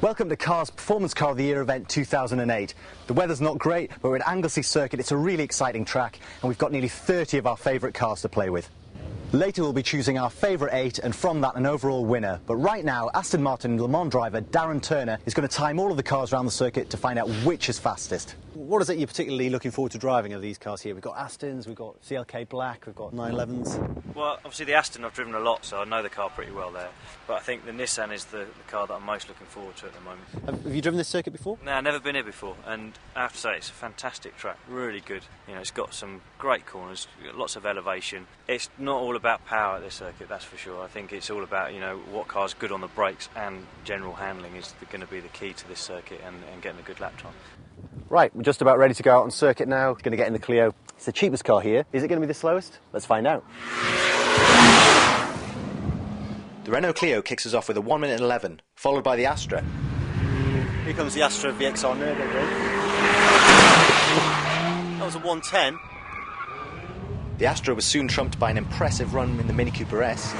Welcome to Cars Performance Car of the Year event 2008. The weather's not great, but we're at Anglesey Circuit. It's a really exciting track, and we've got nearly 30 of our favourite cars to play with. Later we'll be choosing our favourite 8, and from that an overall winner. But right now, Aston Martin Le Mans driver Darren Turner is going to time all of the cars around the circuit to find out which is fastest. What is it you're particularly looking forward to driving of these cars here? We've got Astons, we've got CLK Black, we've got 911s. Well, obviously the Aston I've driven a lot, so I know the car pretty well there. But I think the Nissan is the car that I'm most looking forward to at the moment. Have you driven this circuit before? No, I've never been here before, and I have to say it's a fantastic track, really good. You know, it's got some great corners, lots of elevation. It's not all about power at this circuit, that's for sure. I think it's all about, you know, what car's good on the brakes and general handling is going to be the key to this circuit and getting a good lap time. Right, we're just about ready to go out on circuit now. Going to get in the Clio. It's the cheapest car here. Is it going to be the slowest? Let's find out. The Renault Clio kicks us off with a 1 minute 11, followed by the Astra. Here comes the Astra VXR Nurburgring. That was a 110. The Astra was soon trumped by an impressive run in the Mini Cooper S.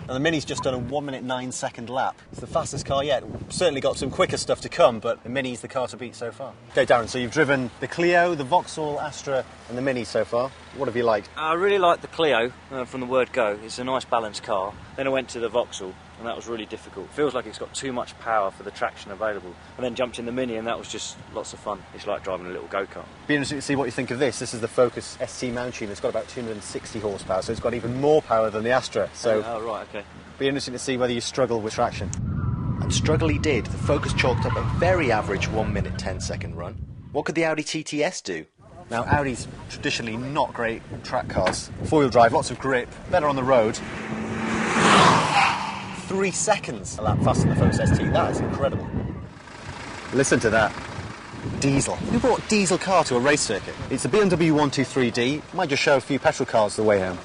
And the Mini's just done a 1 minute 9 second lap. It's the fastest car yet. Certainly got some quicker stuff to come, but the Mini's the car to beat so far. Okay, Darren, so you've driven the Clio, the Vauxhall, Astra and the Mini so far. What have you liked? I really like the Clio from the word go. It's a nice balanced car. Then I went to the Vauxhall, and that was really difficult. Feels like it's got too much power for the traction available. And then jumped in the Mini, and that was just lots of fun. It's like driving a little go-kart. Be interesting to see what you think of this. This is the Focus ST mount tune. It's got about 260 horsepower, so it's got even more power than the Astra. So, oh, right, okay. Be interesting to see whether you struggle with traction. And struggle he did. The Focus chalked up a very average 1 minute 10 second run. What could the Audi TTS do? Now, Audi's traditionally not great track cars. Four-wheel drive, lots of grip, better on the road. 3 seconds a lap faster than the Focus ST. That is incredible. Listen to that. Diesel. Who brought a diesel car to a race circuit? It's a BMW 123D. Might just show a few petrol cars the way home.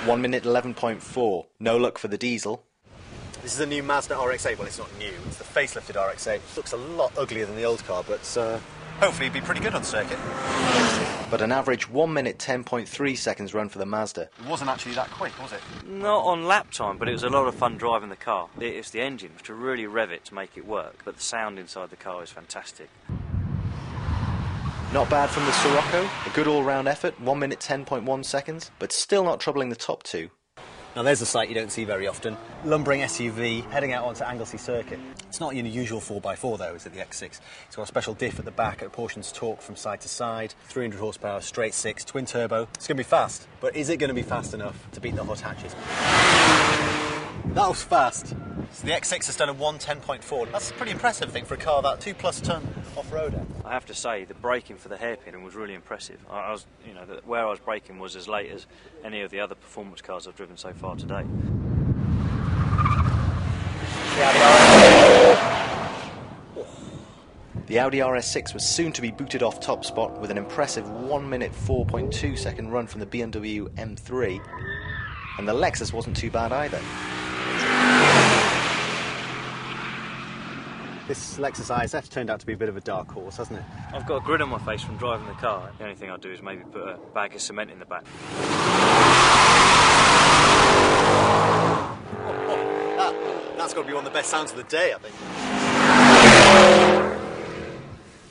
1 minute 11.4. No luck for the diesel. This is a new Mazda RX-8. Well, it's not new. It's the facelifted RX-8. Looks a lot uglier than the old car, but hopefully it'd be pretty good on circuit. But an average 1 minute 10.3 seconds run for the Mazda. It wasn't actually that quick, was it? Not on lap time, but it was a lot of fun driving the car. It's the engine to really rev it to make it work, but the sound inside the car is fantastic. Not bad from the Sirocco, a good all-round effort, 1 minute 10.1 seconds, but still not troubling the top two. Now there's a sight you don't see very often. Lumbering SUV heading out onto Anglesey Circuit. It's not your usual 4x4 though, is it, the X6? It's got a special diff at the back, it apportions torque from side to side, 300 horsepower, straight 6, twin turbo. It's going to be fast, but is it going to be fast enough to beat the hot hatches? That was fast. So the X6 has done a 110.4. That's pretty impressive, I think, for a car that 2+ ton off-roader. I have to say, the braking for the hairpin was really impressive. I was, you know, where I was braking was as late as any of the other performance cars I've driven so far today. The Audi RS6 was soon to be booted off top spot with an impressive 1 minute 4.2 second run from the BMW M3. And the Lexus wasn't too bad either. This Lexus ISF turned out to be a bit of a dark horse, hasn't it? I've got a grin on my face from driving the car. The only thing I'll do is maybe put a bag of cement in the back. That's got to be one of the best sounds of the day, I think.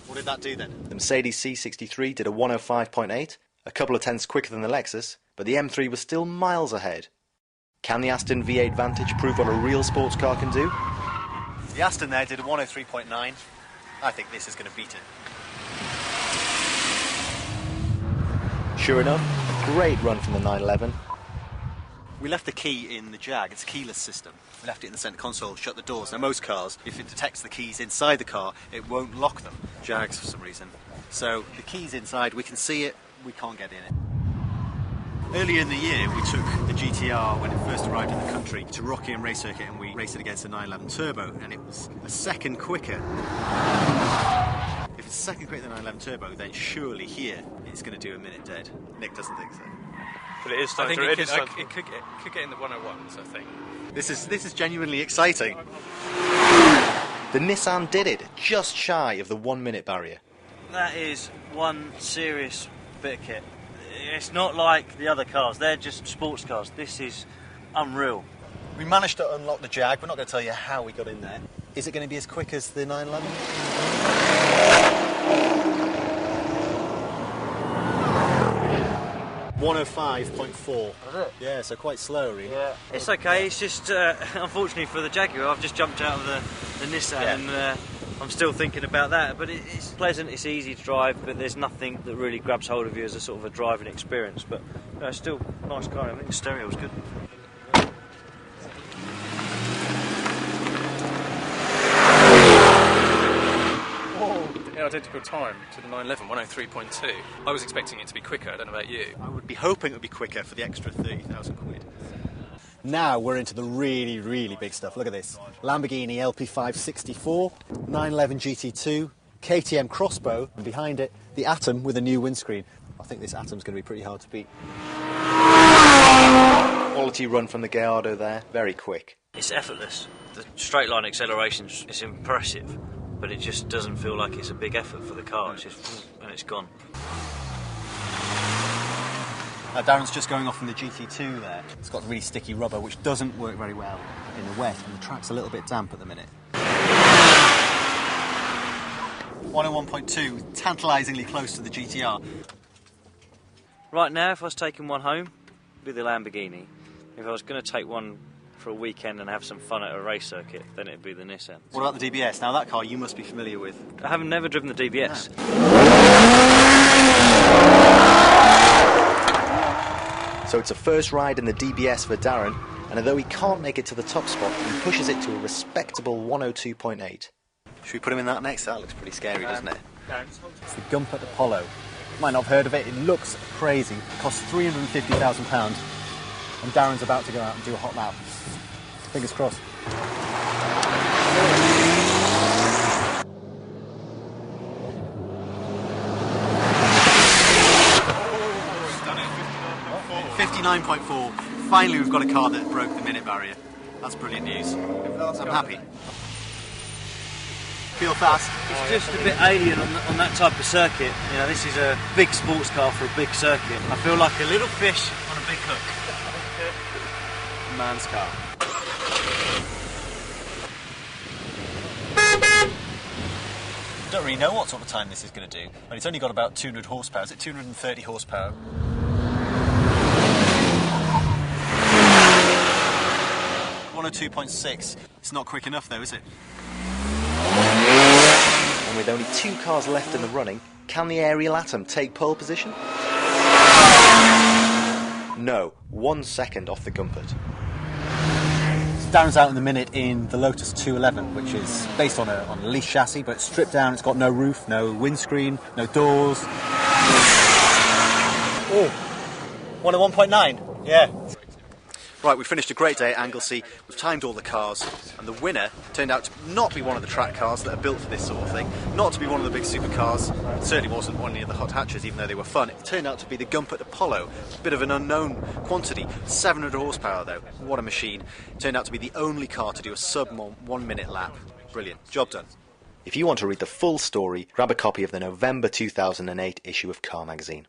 What did that do then? The Mercedes C63 did a 105.8, a couple of tenths quicker than the Lexus, but the M3 was still miles ahead. Can the Aston V8 Vantage prove what a real sports car can do? The Aston there did a 103.9. I think this is going to beat it. Sure enough, a great run from the 911. We left the key in the Jag. It's a keyless system. We left it in the centre console, shut the doors. Now most cars, if it detects the keys inside the car, it won't lock them. Jags for some reason. So the key's inside, we can see it, we can't get in it. Earlier in the year, we took the GTR when it first arrived in the country to Rockingham Race Circuit, and we raced it against the 911 Turbo, and it was a second quicker. If it's a second quicker than the 911 Turbo, then surely here it's going to do a minute dead. Nick doesn't think so. But it is starting to... It could get in the 101s, I think. This is genuinely exciting. The Nissan did it, just shy of the 1 minute barrier. That is one serious bit of kit. It's not like the other cars, they're just sports cars. This is unreal. We managed to unlock the Jag. We're not going to tell you how we got in there. Is it going to be as quick as the 911? 105.4. Is it? Yeah, so quite slow, really. Yeah. It's okay. It's just unfortunately for the Jaguar, I've just jumped out of the Nissan and I'm still thinking about that. But it's pleasant. It's easy to drive, but there's nothing that really grabs hold of you as a sort of a driving experience. But still nice car. I think the stereo was good. Identical time to the 911, 103.2. I was expecting it to be quicker, I don't know about you. I would be hoping it would be quicker for the extra 30,000 quid. Now we're into the really, really big stuff. Look at this. Lamborghini LP564, 911 GT2, KTM Crossbow, and behind it, the Atom with a new windscreen. I think this Atom's going to be pretty hard to beat. Quality run from the Gallardo there, very quick. It's effortless. The straight line acceleration is impressive, but it just doesn't feel like it's a big effort for the car. It's just, and it's gone. Darren's just going off from the GT2 there. It's got really sticky rubber, which doesn't work very well in the wet, and the track's a little bit damp at the minute. 101.2, tantalisingly close to the GTR. Right now, if I was taking one home, it'd be the Lamborghini. If I was going to take one for a weekend and have some fun at a race circuit, then it'd be the Nissan. What about the DBS? Now that car you must be familiar with. I haven't never driven the DBS. No. So it's a first ride in the DBS for Darren, and although he can't make it to the top spot, he pushes it to a respectable 102.8. Should we put him in that next? That looks pretty scary, doesn't it? It's the Gumpert Apollo. You might not have heard of it. It looks crazy. It costs £350,000, and Darren's about to go out and do a hot lap. Fingers crossed. $59.4. Finally, we've got a car that broke the minute barrier. That's brilliant news. I'm happy. Feel fast. It's just a bit alien on that type of circuit. You know, this is a big sports car for a big circuit. I feel like a little fish on a big hook. Man's car. Don't really know what sort of time this is going to do, but it's only got about 200 horsepower. Is it 230 horsepower? .6. It's not quick enough though, is it? And with only 2 cars left in the running, can the Ariel Atom take pole position? No, 1 second off the Gumpert. Darren's out in the minute in the Lotus 211, which is based on a lease chassis, but it's stripped down. It's got no roof, no windscreen, no doors. Oh, 101.9. Yeah. Right, we finished a great day at Anglesey. We've timed all the cars, and the winner turned out to not be one of the track cars that are built for this sort of thing, not to be one of the big supercars. It certainly wasn't one of the hot hatches, even though they were fun. It turned out to be the Gumpert Apollo, a bit of an unknown quantity. 700 horsepower, though. What a machine. It turned out to be the only car to do a sub 1 minute lap. Brilliant. Job done. If you want to read the full story, grab a copy of the November 2008 issue of Car Magazine.